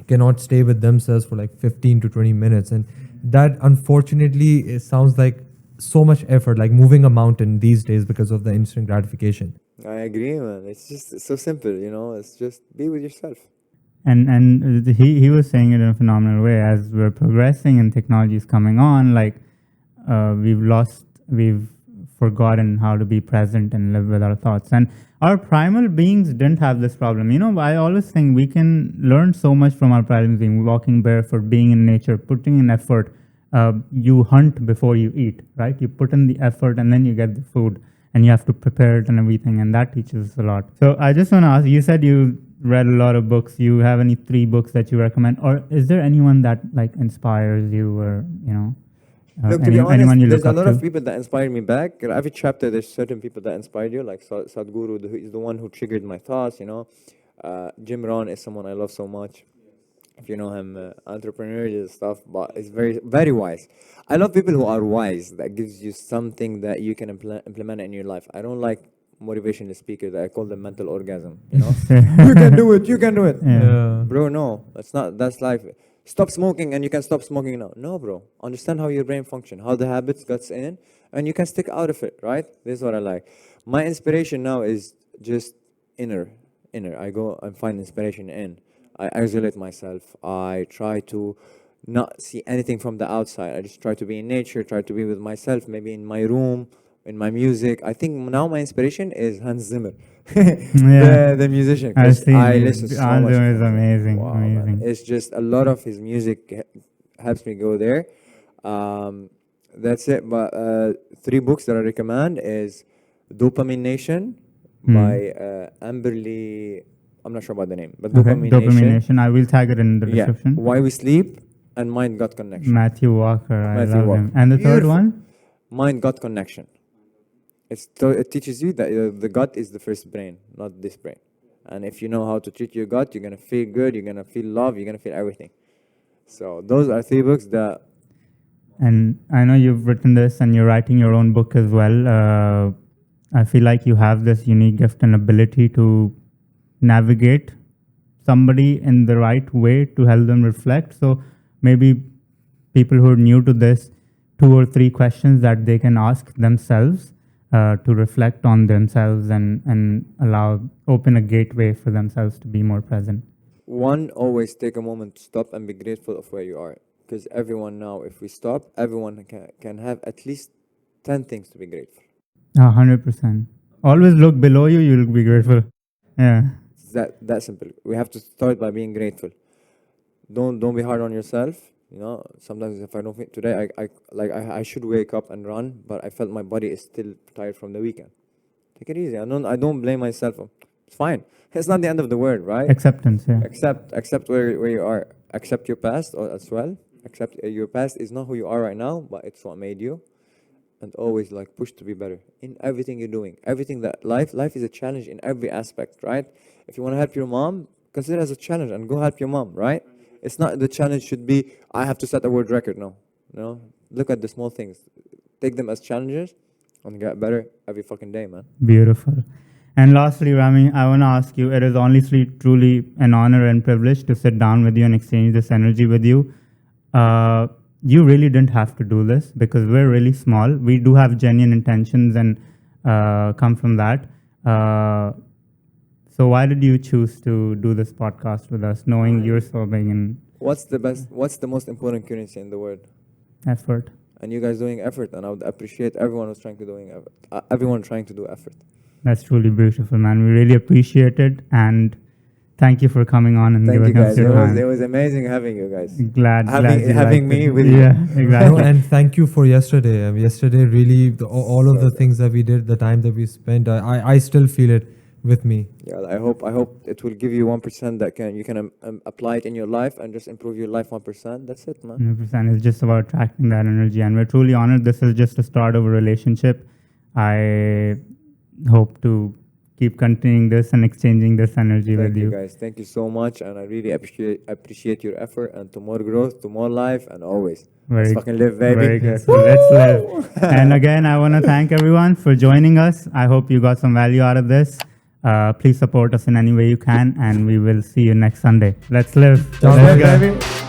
S3: cannot stay with themselves for like 15 to 20 minutes, and that unfortunately it sounds like so much effort, like moving a mountain these days because of the instant gratification.
S1: I agree, man. It's just so simple, it's just be with yourself.
S2: And he was saying it in a phenomenal way. As we're progressing and technology is coming on, like we've forgotten how to be present and live with our thoughts. And our primal beings didn't have this problem. I always think we can learn so much from our primal being, walking barefoot, being in nature, putting in effort. You hunt before you eat, right? You put in the effort and then you get the food, and you have to prepare it and everything, and that teaches us a lot. So I just want to ask, you said you read a lot of books. You have any 3 books that you recommend, or is there anyone that like inspires you, or
S1: Look, to be honest,
S2: anyone you
S1: there's
S2: look
S1: a
S2: up
S1: lot
S2: to?
S1: of people that inspired me back. Every chapter, there's certain people that inspired you, like Sadhguru is the one who triggered my thoughts, Jim Rohn is someone I love so much. If you know him, entrepreneurial stuff, but it's very, very wise. I love people who are wise, that gives you something that you can implement in your life. I don't like motivational speakers. I call them mental orgasm, you can do it, you can do it.
S2: Yeah.
S1: Bro, no, that's life. Stop smoking and you can stop smoking now. No, bro. Understand how your brain functions, how the habits gets in, and you can stick out of it, right? This is what I like. My inspiration now is just inner. I go and find inspiration in. I isolate myself. I try to not see anything from the outside. I just try to be in nature, try to be with myself, maybe in my room, in my music. I think now my inspiration is Hans Zimmer, the musician.
S2: I've seen
S1: I
S2: it.
S1: listen so
S2: Hans
S1: much.
S2: Zimmer is
S1: to him.
S2: amazing,
S1: Wow,
S2: amazing.
S1: man. It's just a lot of his music helps me go there. That's it. But 3 books that I recommend is Dopamine Nation by Amberly. I'm not sure about the name, but Dopamine
S2: Nation. I will tag it in the description.
S1: Why We Sleep and Mind Gut Connection.
S2: Matthew Walker, I
S1: Matthew
S2: love
S1: Walker.
S2: him. And the third
S1: Beautiful.
S2: one?
S1: Mind Gut Connection. It teaches you that the gut is the first brain, not this brain. And if you know how to treat your gut, you're gonna feel good. You're gonna feel love. You're gonna feel everything. So those are 3 books that.
S2: And I know you've written this and you're writing your own book as well. I feel like you have this unique gift and ability to navigate somebody in the right way to help them reflect. So maybe people who are new to this, 2 or 3 questions that they can ask themselves to reflect on themselves and open a gateway for themselves to be more present.
S1: 1, always take a moment to stop and be grateful of where you are. Because everyone now, if we stop, everyone can have at least 10 things to be grateful.
S2: 100%. Always look below you, you'll be grateful. Yeah.
S1: It's that simple. We have to start by being grateful. Don't be hard on yourself. Sometimes if I don't feel today, I should wake up and run, but I felt my body is still tired from the weekend. Take it easy. I don't blame myself. It's fine. It's not the end of the world, right?
S2: Acceptance, yeah.
S1: Accept where you are. Accept your past as well. Accept your past is not who you are right now, but it's what made you. And always push to be better in everything you're doing. Everything that life is a challenge in every aspect, right? If you want to help your mom, consider it as a challenge and go help your mom, right? It's not the challenge should be I have to set a world record. No, look at the small things, take them as challenges, and get better every fucking day, man.
S2: Beautiful. And lastly, Ramy, I want to ask you, it is honestly truly an honor and privilege to sit down with you and exchange this energy with you. You really didn't have to do this because we're really small. We do have genuine intentions and come from that. So why did you choose to do this podcast with us, knowing you're so big in
S1: What's the most important currency in the world?
S2: effort?
S1: And you guys doing effort, and I would appreciate everyone who's trying to doing effort. Everyone trying to do effort.
S2: That's truly beautiful, man. We really appreciate it, and thank you for coming on and
S1: Thank you
S2: giving us
S1: guys.
S2: your time.
S1: It was amazing having you guys.
S2: Glad you
S1: having
S2: liked
S1: me
S2: it.
S1: with you.
S2: Yeah,
S3: No,
S2: exactly.
S3: and thank you for yesterday. Yesterday, really, all of the things that we did, the time that we spent, I still feel it with me.
S1: Yeah, I hope it will give you 1% that you can apply it in your life and just improve your life 1%. That's it, man.
S2: 100%. It's just about attracting that energy, and we're truly honored. This is just the start of a relationship. I hope to keep continuing this and exchanging this energy
S1: Thank
S2: with
S1: you
S2: you.
S1: guys. Thank you so much, and I really appreciate your effort, and to more growth, to more life, and always. Let's fucking live, baby.
S2: Very good. So let's live. And again, I want to thank everyone for joining us. I hope you got some value out of this. Please support us in any way you can, and we will see you next Sunday. Let's live.
S3: Ciao,
S2: Let's
S3: baby.
S2: go.